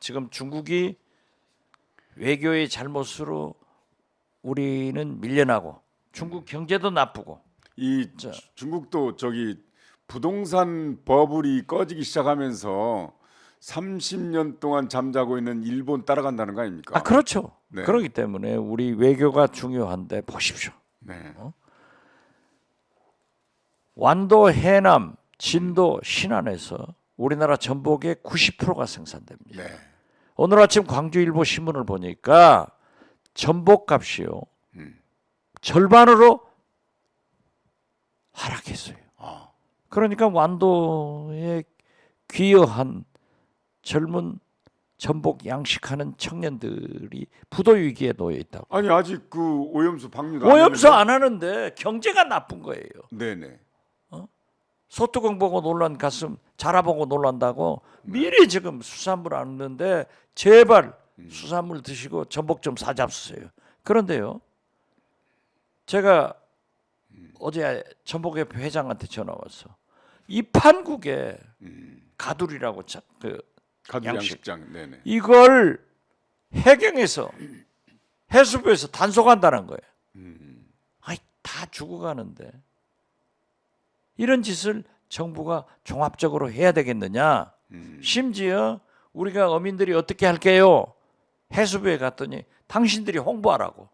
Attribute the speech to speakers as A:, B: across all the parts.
A: 지금 중국이 외교의 잘못으로 우리는 밀려나고 중국 경제도 나쁘고
B: 이 중국도 저기 부동산 버블이 꺼지기 시작하면서 30년 동안 잠자고 있는 일본 따라간다는 거 아닙니까?
A: 그렇죠.
B: 네.
A: 그렇기 때문에 우리 외교가 중요한데 보십시오.
B: 네.
A: 완도, 해남, 진도, 신안에서 우리나라 전복의 90%가 생산됩니다.
B: 네.
A: 오늘 아침 광주일보 신문을 보니까 전복값이요 절반으로 하락했어요. 그러니까 완도에 귀여한 젊은 전복 양식하는 청년들이 부도 위기에 놓여 있다고.
B: 아니 아직 그 오염수 방류도
A: 오염수
B: 안
A: 안 하는데 경제가 나쁜 거예요.
B: 네네.
A: 소뚜껑 보고 놀란 가슴 자라보고 놀란다고 미리 지금 수산물 안 넣는데 제발 수산물 드시고 전복 좀 사잡수세요. 그런데요, 제가 어제 전복협회 회장한테 전화 왔어. 이 판국에 가두리라고 그
B: 가두
A: 양식.
B: 양식장. 네네.
A: 이걸 해경에서 해수부에서 단속한다는 거예요. 아이 다 죽어가는데 이런 짓을 정부가 종합적으로 해야 되겠느냐? 심지어 우리가 어민들이 어떻게 할게요? 해수부에 갔더니 당신들이 홍보하라고.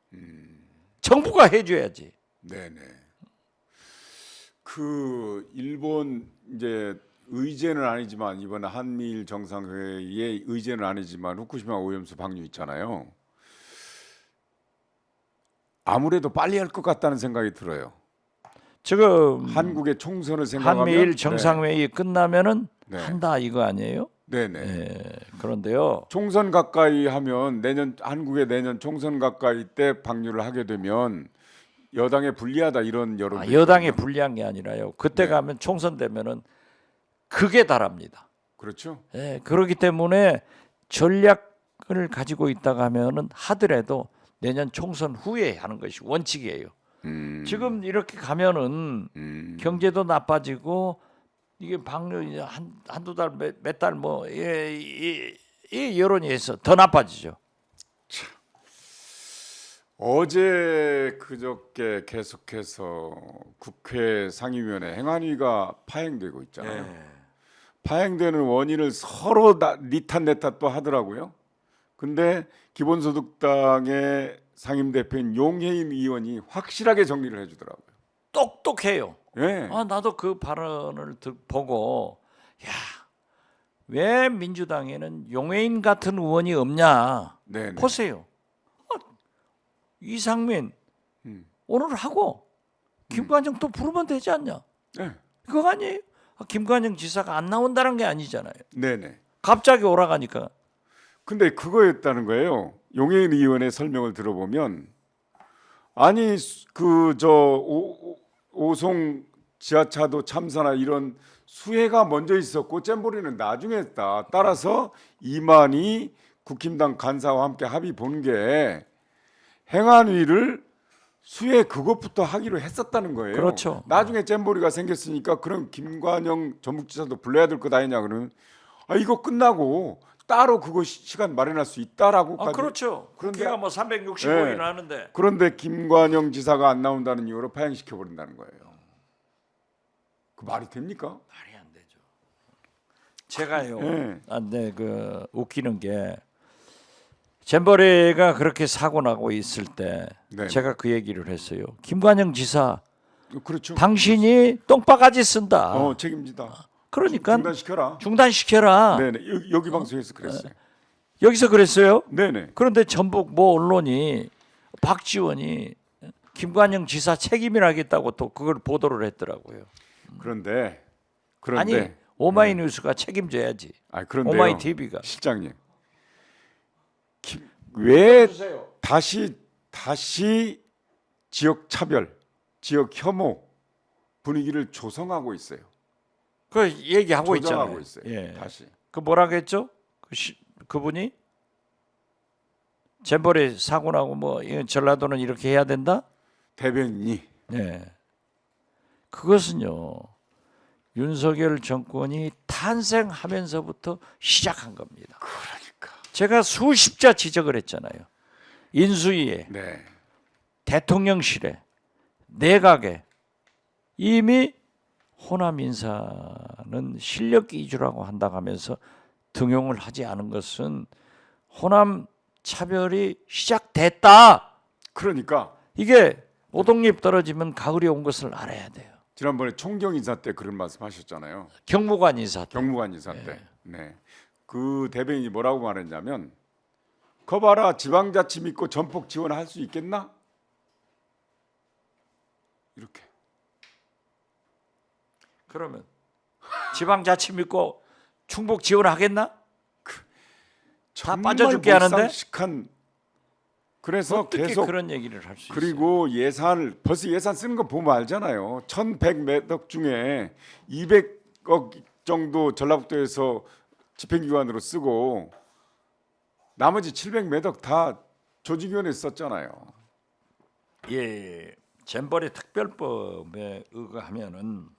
A: 정부가 해줘야지.
B: 네네. 그 일본 이제 의제는 아니지만 이번 한미일 정상회의의 의제는 아니지만 후쿠시마 오염수 방류 있잖아요. 아무래도 빨리 할 것 같다는 생각이 들어요.
A: 지금
B: 한국의 총선을 생각하면
A: 한미일 정상회의 끝나면은
B: 네.
A: 한다 이거 아니에요?
B: 네네.
A: 예, 그런데요.
B: 총선 가까이 하면 내년 한국의 내년 총선 가까이 때 방류를 하게 되면 여당에 불리하다 이런 여론도
A: 여당에
B: 있거든요.
A: 불리한 게 아니라요. 그때
B: 네.
A: 가면 총선 되면은 극에 달합니다.
B: 그렇죠.
A: 예, 그렇기 때문에 전략을 가지고 있다가 하면은 하더라도 내년 총선 후에 하는 것이 원칙이에요. 지금 이렇게 가면은 경제도 나빠지고 이게 방류 이제 한두 달 몇 달 뭐 이 여론이 해서 더 나빠지죠.
B: 어제 그저께 계속해서 국회 상임위원회 행안위가 파행되고 있잖아요. 파행되는 원인을 서로 니탓 내탓 또 하더라고요. 근데 기본소득당의 상임대표인 용해인 의원이 확실하게 정리를 해주더라고요.
A: 똑똑해요.
B: 예.
A: 나도 그 발언을 보고 왜 민주당에는 용해인 같은 의원이 없냐.
B: 네네.
A: 보세요. 이상민 오늘 하고 김관영 또 부르면 되지 않냐?
B: 네.
A: 그거 아니에요? 김관영 지사가 안 나온다는 게 아니잖아요.
B: 네네.
A: 갑자기 오라가니까.
B: 근데 그거였다는 거예요. 용해인 의원의 설명을 들어보면 아니 그 저 오송 지하차도 참사나 이런 수해가 먼저 있었고 잼버리는 나중에 했다. 따라서 이만희 국힘당 간사와 함께 합의 본 게 행안위를 수해 그것부터 하기로 했었다는 거예요.
A: 그렇죠.
B: 나중에 잼버리가 생겼으니까 그럼 김관영 전북지사도 불러야 될 것 아니냐 그러면 이거 끝나고 따로 그거 시간 마련할 수 있다라고까지.
A: 그렇죠.
B: 그런데-
A: 국회가 뭐 365일
B: 네.
A: 하는데
B: 그런데 김관영 지사가 안 나온다는 이유로 파행시켜 버린다는 거예요. 그 말이 됩니까?
A: 말이 안 되죠. 제가요.
B: 네.
A: 그 웃기는 게 잼버리가 그렇게 사고 나고 있을 때
B: 네.
A: 제가 그 얘기를 했어요. 김관영 지사,
B: 그렇죠.
A: 당신이 똥바가지 쓴다.
B: 책임지다.
A: 그러니까
B: 중단시켜라.
A: 중단시켜라.
B: 네네. 여기 방송에서 그랬어요.
A: 여기서 그랬어요.
B: 네네.
A: 그런데 전북 뭐 언론이 박지원이 김관영 지사 책임이라겠다고 또 그걸 보도를 했더라고요.
B: 그런데
A: 아니 오마이뉴스가 책임져야지.
B: 그런데요.
A: 오마이 TV가
B: 실장님 왜 다시 지역 차별, 지역 혐오 분위기를 조성하고 있어요.
A: 그 얘기하고
B: 조정하고
A: 있잖아요.
B: 있어요.
A: 예.
B: 다시.
A: 그 뭐라고 했죠? 그분이 잼버리 사고 나고 뭐 전라도는 이렇게 해야 된다?
B: 대변인이
A: 네. 그것은요. 윤석열 정권이 탄생하면서부터 시작한 겁니다.
B: 그러니까
A: 제가 수십자 지적을 했잖아요. 인수위에,
B: 네.
A: 대통령실에, 내각에 이미 호남 인사는 실력 위주라고 한다고 하면서 등용을 하지 않은 것은 호남 차별이 시작됐다.
B: 그러니까
A: 이게 오동잎 떨어지면 가을이 온 것을 알아야 돼요.
B: 지난번에 총경 인사 때 그런 말씀하셨잖아요.
A: 경무관 인사 때.
B: 경무관 인사 때. 네. 그 대변인이 뭐라고 말했냐면, 거 봐라, 지방자치 믿고 전폭 지원할 수 있겠나? 이렇게.
A: 그러면 지방자치 믿고 충북 지원하겠나? 다 빠져죽게 하는데
B: 몰상식한. 그래서
A: 어떻게
B: 계속
A: 그런 얘기를 할 수 있어요?
B: 그리고 예산을 벌써 예산 쓰는 거 보면 알잖아요. 1,100몇 중에 200억 정도 전라북도에서 집행기관으로 쓰고 나머지 700몇 다 조직위원회 썼잖아요.
A: 예, 잼버리 특별법에 의거하면은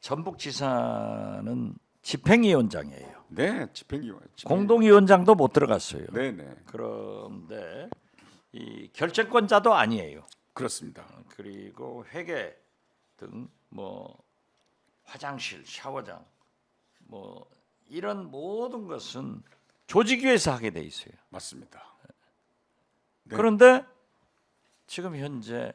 A: 전북지사는 집행위원장이에요.
B: 네, 집행기관.
A: 공동위원장도 못 들어갔어요.
B: 네, 네,
A: 그런데 이 결정권자도 아니에요.
B: 그렇습니다.
A: 그리고 회계 등 뭐 화장실, 샤워장 뭐 이런 모든 것은 조직위에서 하게 돼 있어요.
B: 맞습니다. 네.
A: 그런데 지금 현재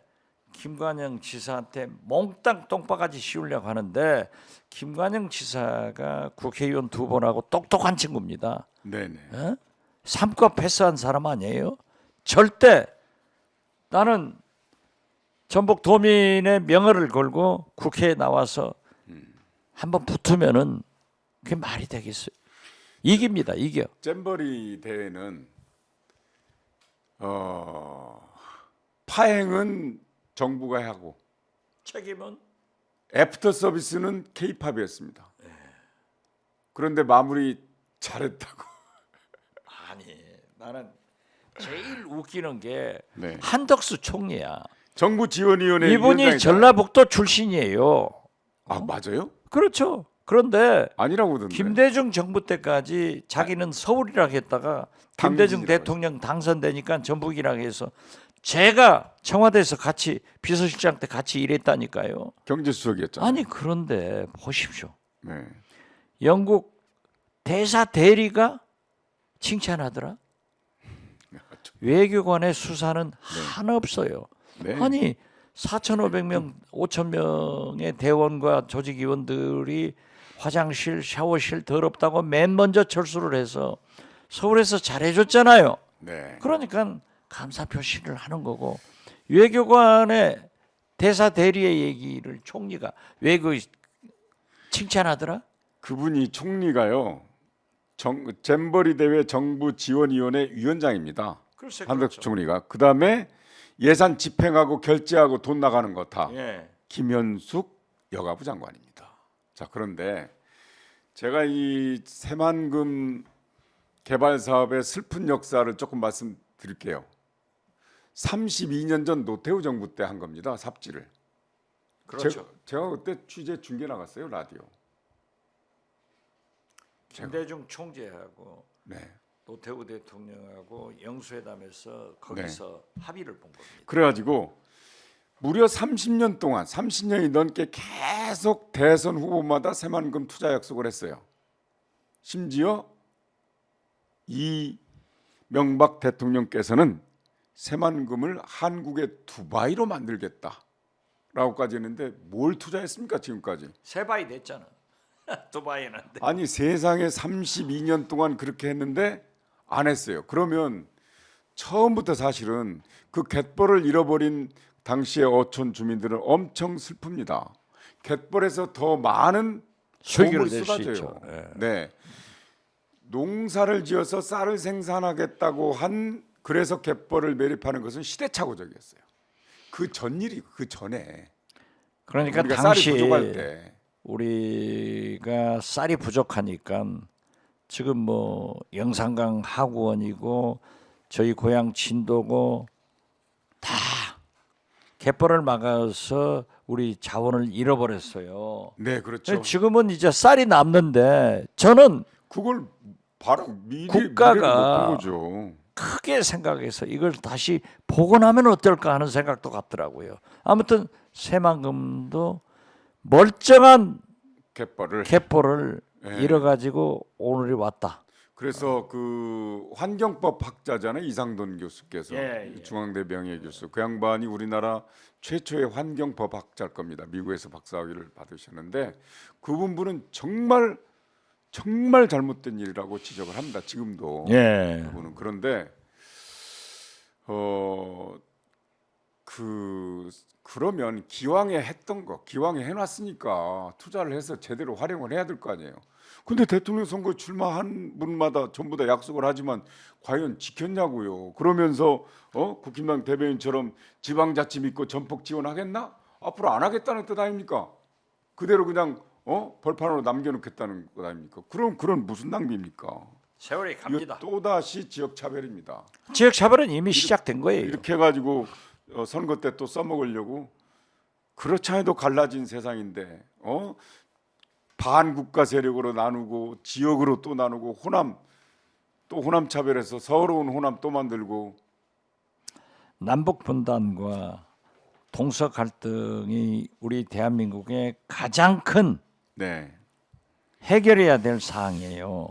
A: 김관영 지사한테 몽땅 똥바가지 씌우려고 하는데 김관영 지사가 국회의원 2번하고 똑똑한 친구입니다.
B: 네, 네.
A: 어? 삼과 패스한 사람 아니에요? 절대 나는 전북 도민의 명예를 걸고 국회에 나와서 한번 붙으면은 그게 말이 되겠어요? 이깁니다. 이겨.
B: 잼버리 대회는 파행은 정부가 하고
A: 책임은
B: 애프터 서비스는 K-팝이었습니다. 그런데 마무리 잘했다고.
A: 아니 나는 제일 웃기는 게
B: 네.
A: 한덕수 총리야.
B: 정부지원위원회
A: 이분이
B: 위원장이잖아요.
A: 전라북도 출신이에요.
B: 아 맞아요?
A: 그렇죠. 그런데
B: 아니라고 그러던데.
A: 김대중 정부 때까지 자기는 서울이라고 했다가 김대중
B: 당진이라고
A: 대통령 당선되니까 전북이라고 해서 제가 청와대에서 같이 비서실장 때 같이 일했다니까요.
B: 경제수석이었잖아요.
A: 아니 그런데 보십시오.
B: 네.
A: 영국 대사 대리가 칭찬하더라. 외교관의 수사는 하나 없어요.
B: 네.
A: 아니 4,500명, 5,000명의 대원과 조직위원들이 화장실, 샤워실 더럽다고 맨 먼저 철수를 해서 서울에서 잘해줬잖아요.
B: 네.
A: 그러니까 감사 표시를 하는 거고 외교관의 대사 대리의 얘기를 총리가 왜 그 칭찬하더라?
B: 그분이 총리가요. 잼버리 대회 정부지원위원회 위원장입니다.
A: 글쎄,
B: 한덕수
A: 그렇죠.
B: 총리가. 그다음에 예산 집행하고 결제하고 돈 나가는 거 다
A: 예.
B: 김현숙 여가부 장관입니다. 자, 그런데 제가 이 새만금 개발 사업의 슬픈 역사를 조금 말씀드릴게요. 32년 전 노태우 정부 때 한 겁니다. 삽질을.
A: 그렇죠.
B: 제가 그때 취재 중계 나갔어요, 라디오.
A: 김대중 총재하고
B: 네.
A: 노태우 대통령하고 영수회담에서 거기서 합의를 본 겁니다.
B: 그래가지고 무려 30년 동안 30년이 넘게 계속 대선 후보마다 새만금 투자 약속을 했어요. 심지어 이명박 대통령께서는 새만금을 한국의 두바이로 만들겠다라고까지 했는데 뭘 투자했습니까 지금까지?
A: 세바이 됐잖아. 두바이는.
B: 아니 세상에 32년 동안 그렇게 했는데 안 했어요. 그러면 처음부터 사실은 그 갯벌을 잃어버린 당시의 어촌 주민들은 엄청 슬픕니다. 갯벌에서 더 많은
A: 수익을
B: 도움을
A: 낼 수
B: 쏟아져요.
A: 있죠. 예.
B: 네. 농사를 지어서 쌀을 생산하겠다고 한 그래서 갯벌을 매립하는 것은 시대착오적이었어요. 그 전일이 그 전에
A: 그러니까
B: 우리가
A: 당시
B: 쌀이 부족할 때
A: 우리가 쌀이 부족하니까 지금 뭐 영산강 하구원이고 저희 고향 진도고 다 갯벌을 막아서 우리 자원을 잃어버렸어요.
B: 네, 그렇죠.
A: 지금은 이제 쌀이 남는데 저는
B: 그걸
A: 국가가
B: 미래를 못 본 거죠.
A: 크게 생각해서 이걸 다시 복원하면 어떨까 하는 생각도 같더라고요. 아무튼 새만금도 멀쩡한
B: 갯벌을.
A: 갯벌을
B: 예.
A: 잃어가지고 오늘이 왔다.
B: 그래서 그 환경법 학자잖아요, 이상돈 교수께서.
A: 예, 예.
B: 중앙대 명예교수. 그 양반이 우리나라 최초의 환경법 학자일 겁니다. 미국에서 박사학위를 받으셨는데 그분은 정말 잘못된 일이라고 지적을 합니다. 지금도.
A: 예.
B: 그분은. 그런데 그러면 기왕에 했던 거, 기왕에 해놨으니까 투자를 해서 제대로 활용을 해야 될 거 아니에요. 근데 대통령 선거 출마한 분마다 전부 다 약속을 하지만 과연 지켰냐고요. 그러면서 국힘당 대변인처럼 지방자치 믿고 전폭 지원하겠나? 앞으로 안 하겠다는 뜻 아닙니까? 그대로 그냥 벌판으로 남겨놓겠다는 것 아닙니까? 그런 무슨 낭비입니까?
A: 세월이 갑니다.
B: 이거 또다시 지역 차별입니다.
A: 지역 차별은 이미 시작된 거예요.
B: 이렇게 해가지고 선거 때 또 써먹으려고. 그렇지 않아도 갈라진 세상인데 반국가 세력으로 나누고 지역으로 또 나누고 호남 차별해서 서러운 호남 또 만들고.
A: 남북 분단과 동서 갈등이 우리 대한민국의 가장 큰
B: 네.
A: 해결해야 될 사항이에요.